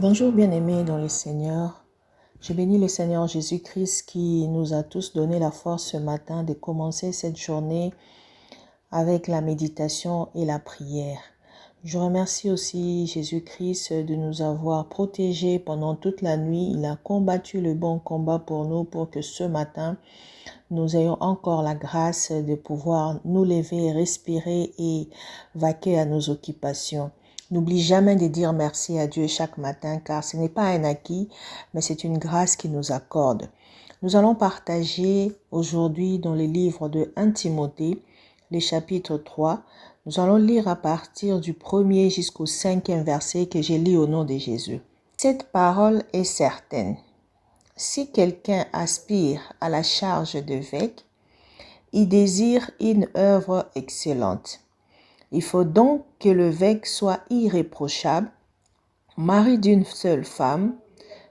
Bonjour bien-aimés dans le Seigneur. Je bénis le Seigneur Jésus-Christ qui nous a tous donné la force ce matin de commencer cette journée avec la méditation et la prière. Je remercie aussi Jésus-Christ de nous avoir protégés pendant toute la nuit. Il a combattu le bon combat pour nous pour que ce matin, nous ayons encore la grâce de pouvoir nous lever, respirer et vaquer à nos occupations. N'oublie jamais de dire merci à Dieu chaque matin car ce n'est pas un acquis, mais c'est une grâce qu'il nous accorde. Nous allons partager aujourd'hui dans le livre de 1 Timothée, le chapitre 3. Nous allons lire à partir du 1er jusqu'au 5e verset que j'ai lu au nom de Jésus. Cette parole est certaine. Si quelqu'un aspire à la charge d'évêque, il désire une œuvre excellente. Il faut donc que l'évêque soit irréprochable, mari d'une seule femme,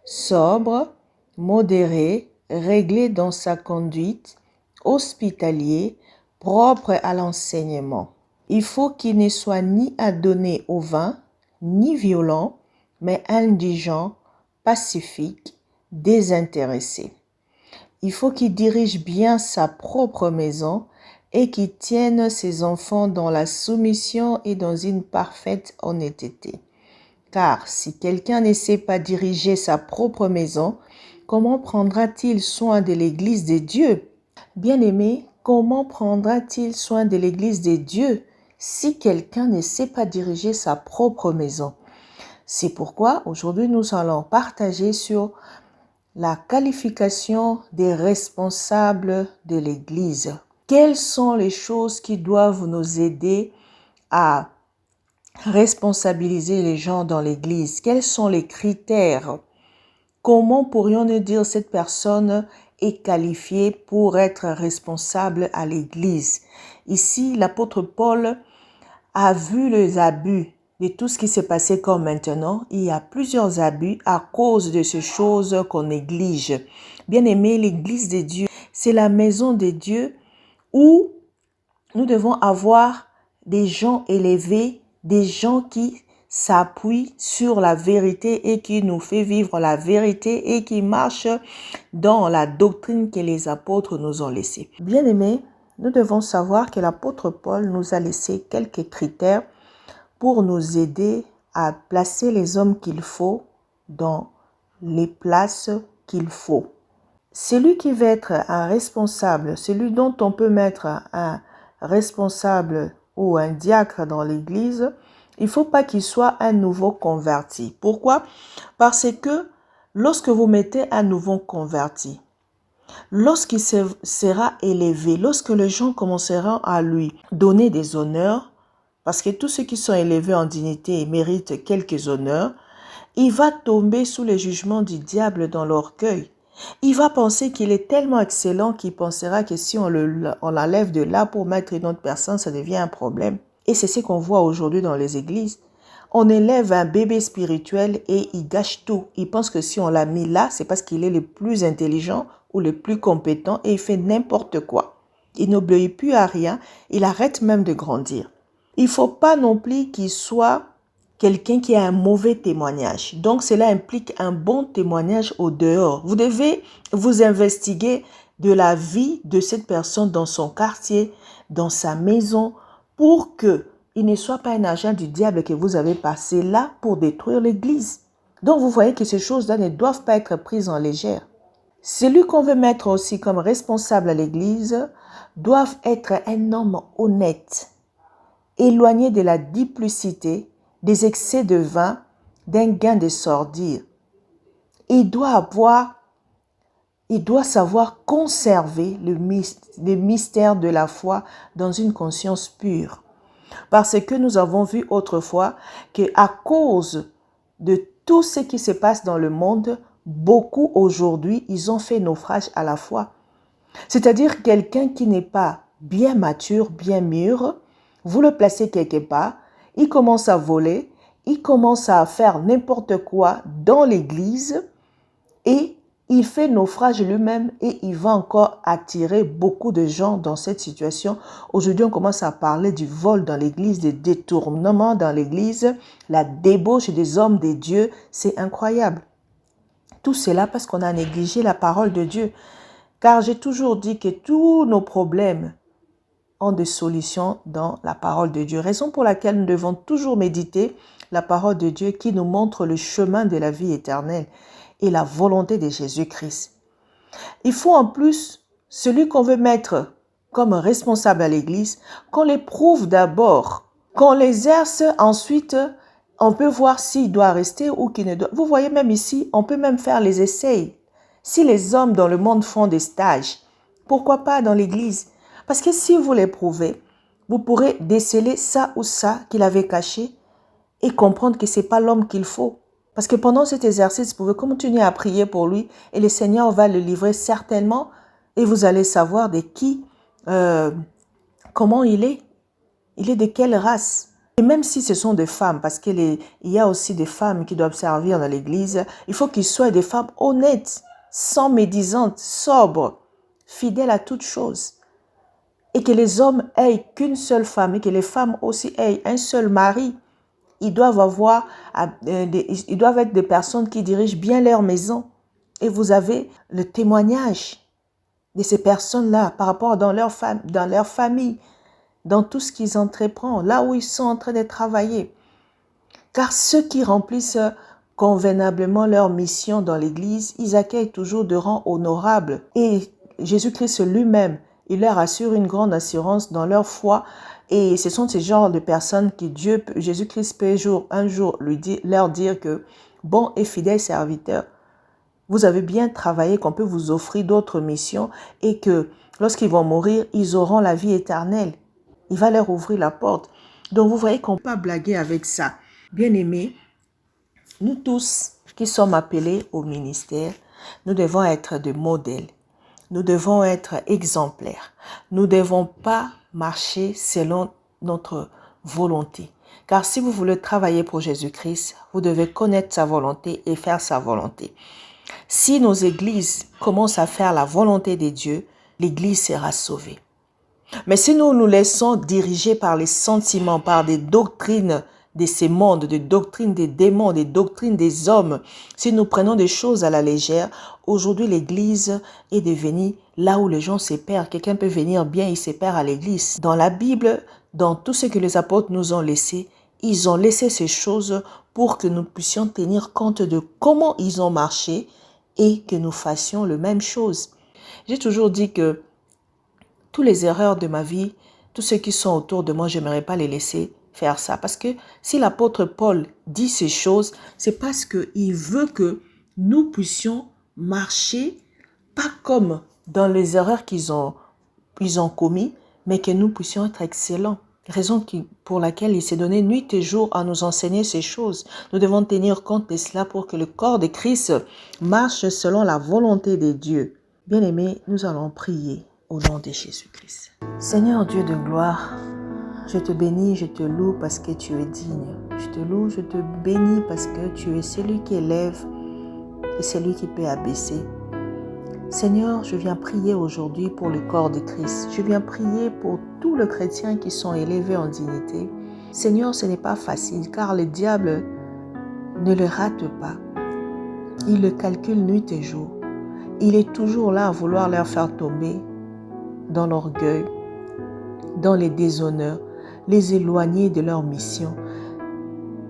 sobre, modéré, réglé dans sa conduite, hospitalier, propre à l'enseignement. Il faut qu'il ne soit ni adonné au vin, ni violent, mais indigent, pacifique, désintéressé. Il faut qu'il dirige bien sa propre maison et qu'il tienne ses enfants dans la soumission et dans une parfaite honnêteté. Car si quelqu'un ne sait pas diriger sa propre maison, comment prendra-t-il soin de l'Église de Dieu? Bien-aimé, comment prendra-t-il soin de l'Église de Dieu si quelqu'un ne sait pas diriger sa propre maison? C'est pourquoi aujourd'hui nous allons partager sur la qualification des responsables de l'Église. Quelles sont les choses qui doivent nous aider à responsabiliser les gens dans l'Église? Quels sont les critères? Comment pourrions-nous dire cette personne est qualifiée pour être responsable à l'Église? Ici, l'apôtre Paul a vu les abus de tout ce qui s'est passé comme maintenant. Il y a plusieurs abus à cause de ces choses qu'on néglige. Bien aimé, l'Église de Dieu, c'est la maison de Dieu où nous devons avoir des gens élevés, des gens qui s'appuient sur la vérité et qui nous fait vivre la vérité et qui marchent dans la doctrine que les apôtres nous ont laissée. Bien aimé, nous devons savoir que l'apôtre Paul nous a laissé quelques critères pour nous aider à placer les hommes qu'il faut dans les places qu'il faut. Celui qui va être un responsable, celui dont on peut mettre un responsable ou un diacre dans l'église, il ne faut pas qu'il soit un nouveau converti. Pourquoi? Parce que lorsque vous mettez un nouveau converti, lorsqu'il sera élevé, lorsque les gens commenceront à lui donner des honneurs, parce que tous ceux qui sont élevés en dignité méritent quelques honneurs, il va tomber sous le jugement du diable dans l'orgueil. Il va penser qu'il est tellement excellent qu'il pensera que si on l'enlève de là pour mettre une autre personne, ça devient un problème. Et c'est ce qu'on voit aujourd'hui dans les églises. On élève un bébé spirituel et il gâche tout. Il pense que si on l'a mis là, c'est parce qu'il est le plus intelligent ou le plus compétent et il fait n'importe quoi. Il n'obéit plus à rien, il arrête même de grandir. Il ne faut pas non plus qu'il soit quelqu'un qui a un mauvais témoignage. Donc, cela implique un bon témoignage au dehors. Vous devez vous investiguer de la vie de cette personne dans son quartier, dans sa maison, pour qu'il ne soit pas un agent du diable que vous avez passé là pour détruire l'église. Donc, vous voyez que ces choses-là ne doivent pas être prises en légère. Celui qu'on veut mettre aussi comme responsable à l'église doit être un homme honnête, éloigné de la duplicité, des excès de vin, d'un gain de sordide. Il doit savoir conserver le mystère de la foi dans une conscience pure. Parce que nous avons vu autrefois qu'à cause de tout ce qui se passe dans le monde, beaucoup aujourd'hui, ils ont fait naufrage à la foi. C'est-à-dire quelqu'un qui n'est pas bien mature, bien mûr, vous le placez quelque part, il commence à voler, il commence à faire n'importe quoi dans l'église et Il fait naufrage lui-même et il va encore attirer beaucoup de gens dans cette situation. Aujourd'hui, on commence à parler du vol dans l'église, des détournements dans l'église, la débauche des hommes de Dieu. C'est incroyable. Tout cela parce qu'on a négligé la parole de Dieu. Car j'ai toujours dit que tous nos problèmes ont des solutions dans la parole de Dieu. Raison pour laquelle nous devons toujours méditer la parole de Dieu qui nous montre le chemin de la vie éternelle et la volonté de Jésus-Christ. Il faut en plus, celui qu'on veut mettre comme responsable à l'église, qu'on l'éprouve d'abord, qu'on l'exerce ensuite, on peut voir s'il doit rester ou qu'il ne doit. Vous voyez même ici, on peut même faire les essais. Si les hommes dans le monde font des stages, pourquoi pas dans l'église? Parce que si vous l'éprouvez, vous pourrez déceler ça ou ça qu'il avait caché et comprendre que ce n'est pas l'homme qu'il faut. Parce que pendant cet exercice, vous pouvez continuer à prier pour lui et le Seigneur va le livrer certainement et vous allez savoir de qui, comment il est de quelle race. Et même si ce sont des femmes, parce qu'il y a aussi des femmes qui doivent servir dans l'église, il faut qu'ils soient des femmes honnêtes, sans médisantes, sobres, fidèles à toutes choses. Et que les hommes aient qu'une seule femme et que les femmes aussi aient un seul mari. Ils doivent être des personnes qui dirigent bien leur maison. Et vous avez le témoignage de ces personnes-là par rapport dans leur famille, dans tout ce qu'ils entreprennent, là où ils sont en train de travailler. Car ceux qui remplissent convenablement leur mission dans l'Église, ils accueillent toujours de rang honorable. Et Jésus-Christ lui-même, il leur assure une grande assurance dans leur foi. Et ce sont ces genres de personnes que Jésus-Christ peut un jour leur dire que, bon et fidèle serviteur, vous avez bien travaillé, qu'on peut vous offrir d'autres missions et que lorsqu'ils vont mourir, ils auront la vie éternelle. Il va leur ouvrir la porte. Donc vous voyez qu'on ne peut pas blaguer avec ça. Bien-aimés, nous tous qui sommes appelés au ministère, nous devons être des modèles. Nous devons être exemplaires. Nous ne devons pas marcher selon notre volonté. Car si vous voulez travailler pour Jésus-Christ, vous devez connaître sa volonté et faire sa volonté. Si nos églises commencent à faire la volonté de Dieu, l'église sera sauvée. Mais si nous nous laissons diriger par les sentiments, par des doctrines de ces mondes, des doctrines des démons, des doctrines des hommes, si nous prenons des choses à la légère, aujourd'hui l'église est devenue là où les gens se perdent. Quelqu'un peut venir bien, il se perd à l'église. Dans la Bible, dans tout ce que les apôtres nous ont laissé, ils ont laissé ces choses pour que nous puissions tenir compte de comment ils ont marché et que nous fassions la même chose. J'ai toujours dit que toutes les erreurs de ma vie, tous ceux qui sont autour de moi, je n'aimerais pas les laisser faire ça. Parce que si l'apôtre Paul dit ces choses, c'est parce qu'il veut que nous puissions marcher, pas comme dans les erreurs qu'ils ont commis, mais que nous puissions être excellents. Raison pour laquelle il s'est donné nuit et jour à nous enseigner ces choses. Nous devons tenir compte de cela pour que le corps de Christ marche selon la volonté de Dieu. Bien-aimés, nous allons prier au nom de Jésus-Christ. Seigneur Dieu de gloire, je te bénis, je te loue parce que tu es digne. Je te loue, je te bénis parce que tu es celui qui élève et celui qui peut abaisser. Seigneur, je viens prier aujourd'hui pour le corps de Christ. Je viens prier pour tous les chrétiens qui sont élevés en dignité. Seigneur, ce n'est pas facile car le diable ne le rate pas. Il le calcule nuit et jour. Il est toujours là à vouloir leur faire tomber dans l'orgueil, dans les déshonneurs, les éloigner de leur mission.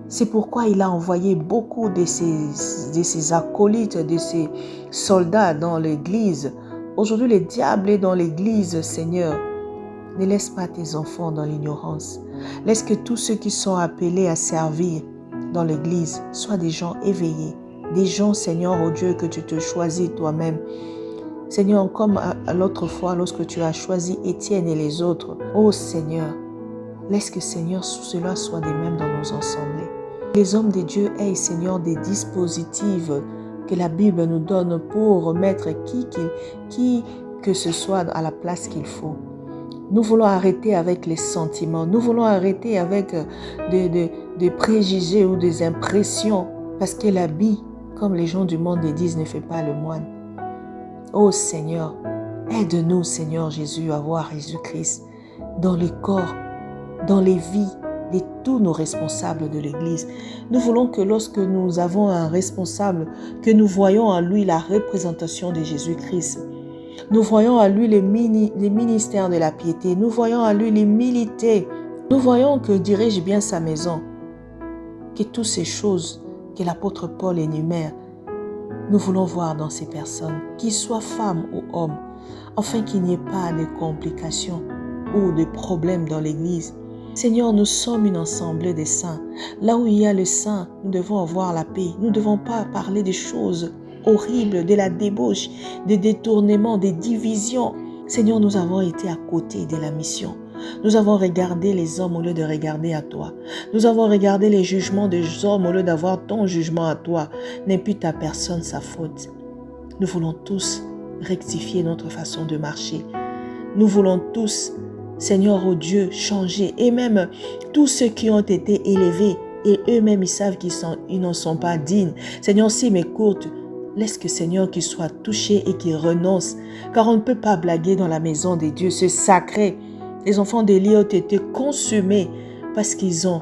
C'est pourquoi il a envoyé beaucoup de ses acolytes, de ses soldats dans l'église. Aujourd'hui, le diable est dans l'église, Seigneur. Ne laisse pas tes enfants dans l'ignorance. Laisse que tous ceux qui sont appelés à servir dans l'église soient des gens éveillés. Des gens, Seigneur, oh Dieu, que tu te choisis toi-même. Seigneur, comme à l'autre fois, lorsque tu as choisi Étienne et les autres, oh Seigneur, laisse que, Seigneur, cela soit des mêmes dans nos assemblées. Les hommes de Dieu aient, Seigneur, des dispositifs que la Bible nous donne pour remettre qui que ce soit à la place qu'il faut. Nous voulons arrêter avec les sentiments. Nous voulons arrêter avec des préjugés ou des impressions. Parce que l'habit, comme les gens du monde le disent, ne fait pas le moine. Oh Seigneur, aide-nous, Seigneur Jésus, à voir Jésus-Christ dans les corps, dans les vies de tous nos responsables de l'Église. Nous voulons que lorsque nous avons un responsable, que nous voyons en lui la représentation de Jésus-Christ. Nous voyons en lui les ministères de la piété. Nous voyons en lui l'humilité. Nous voyons que dirige bien sa maison. Que toutes ces choses que l'apôtre Paul énumère, nous voulons voir dans ces personnes, qu'ils soient femmes ou hommes, afin qu'il n'y ait pas de complications ou de problèmes dans l'Église. Seigneur, nous sommes une assemblée des saints. Là où il y a le saint, nous devons avoir la paix. Nous ne devons pas parler des choses horribles, de la débauche, des détournements, des divisions. Seigneur, nous avons été à côté de la mission. Nous avons regardé les hommes au lieu de regarder à toi. Nous avons regardé les jugements des hommes au lieu d'avoir ton jugement à toi. N'impute à personne sa faute. Nous voulons tous rectifier notre façon de marcher. Nous voulons tous, Seigneur, oh Dieu, changer. Et même tous ceux qui ont été élevés et eux-mêmes ils savent qu'ils n'en sont pas dignes. Seigneur, s'ils m'écoutent, laisse que Seigneur qu'ils soient touchés et qu'ils renoncent. Car on ne peut pas blaguer dans la maison de Dieu, c'est sacré. Les enfants d'Élie ont été consumés parce qu'ils ont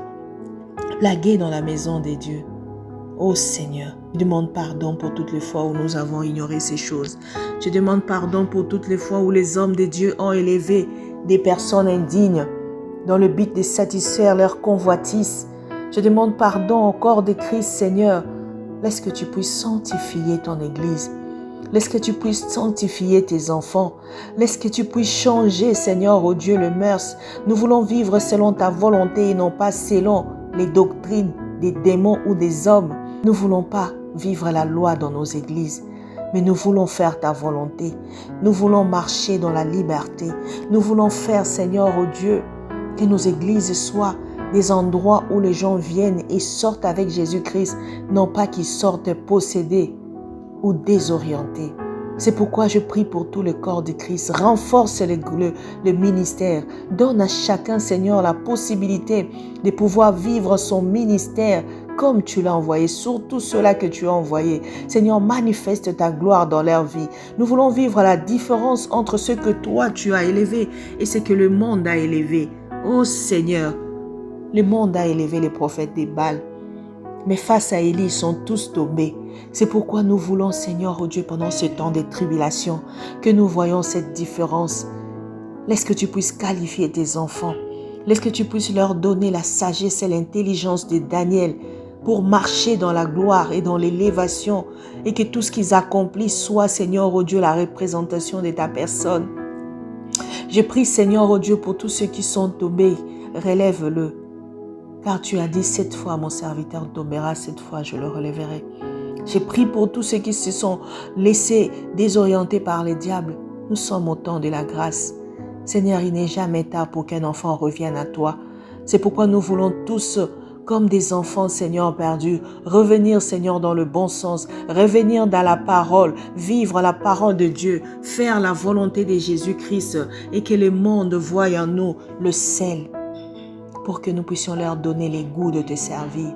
blagué dans la maison de Dieu. Oh Seigneur, je demande pardon pour toutes les fois où nous avons ignoré ces choses. Je demande pardon pour toutes les fois où les hommes de Dieu ont élevé des personnes indignes dans le but de satisfaire leur convoitise. Je demande pardon au corps de Christ, Seigneur. Laisse que tu puisses sanctifier ton Église. Laisse que tu puisses sanctifier tes enfants. Laisse que tu puisses changer, Seigneur, oh Dieu, le mœurs. Nous voulons vivre selon ta volonté et non pas selon les doctrines des démons ou des hommes. Nous ne voulons pas vivre la loi dans nos églises, mais nous voulons faire ta volonté. Nous voulons marcher dans la liberté. Nous voulons faire, Seigneur, oh Dieu, que nos églises soient des endroits où les gens viennent et sortent avec Jésus-Christ, non pas qu'ils sortent possédés ou désorientés. C'est pourquoi je prie pour tout le corps de Christ. Renforce le ministère. Donne à chacun, Seigneur, la possibilité de pouvoir vivre son ministère comme tu l'as envoyé, surtout ceux-là que tu as envoyés. Seigneur, manifeste ta gloire dans leur vie. Nous voulons vivre la différence entre ce que toi tu as élevé et ce que le monde a élevé. Oh Seigneur, le monde a élevé les prophètes des Baals, mais face à Élie, ils sont tous tombés. C'est pourquoi nous voulons, Seigneur, oh Dieu, pendant ce temps de tribulation, que nous voyons cette différence. Laisse que tu puisses qualifier tes enfants. Laisse que tu puisses leur donner la sagesse et l'intelligence de Daniel pour marcher dans la gloire et dans l'élévation et que tout ce qu'ils accomplissent soit, Seigneur, oh Dieu, la représentation de ta personne. Je prie, Seigneur, oh Dieu, pour tous ceux qui sont tombés, relève-le. Car tu as dit 7 fois, mon serviteur tombera, 7 fois je le relèverai. J'ai prié pour tous ceux qui se sont laissés désorienter par les diables. Nous sommes au temps de la grâce. Seigneur, il n'est jamais tard pour qu'un enfant revienne à toi. C'est pourquoi nous voulons tous, comme des enfants, Seigneur, perdus, revenir, Seigneur, dans le bon sens, revenir dans la parole, vivre la parole de Dieu, faire la volonté de Jésus-Christ et que le monde voie en nous le sel pour que nous puissions leur donner les goûts de te servir.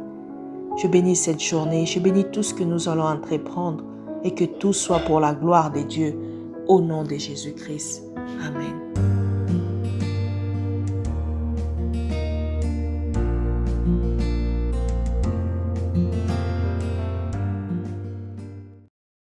Je bénis cette journée, je bénis tout ce que nous allons entreprendre et que tout soit pour la gloire de Dieu, au nom de Jésus-Christ. Amen.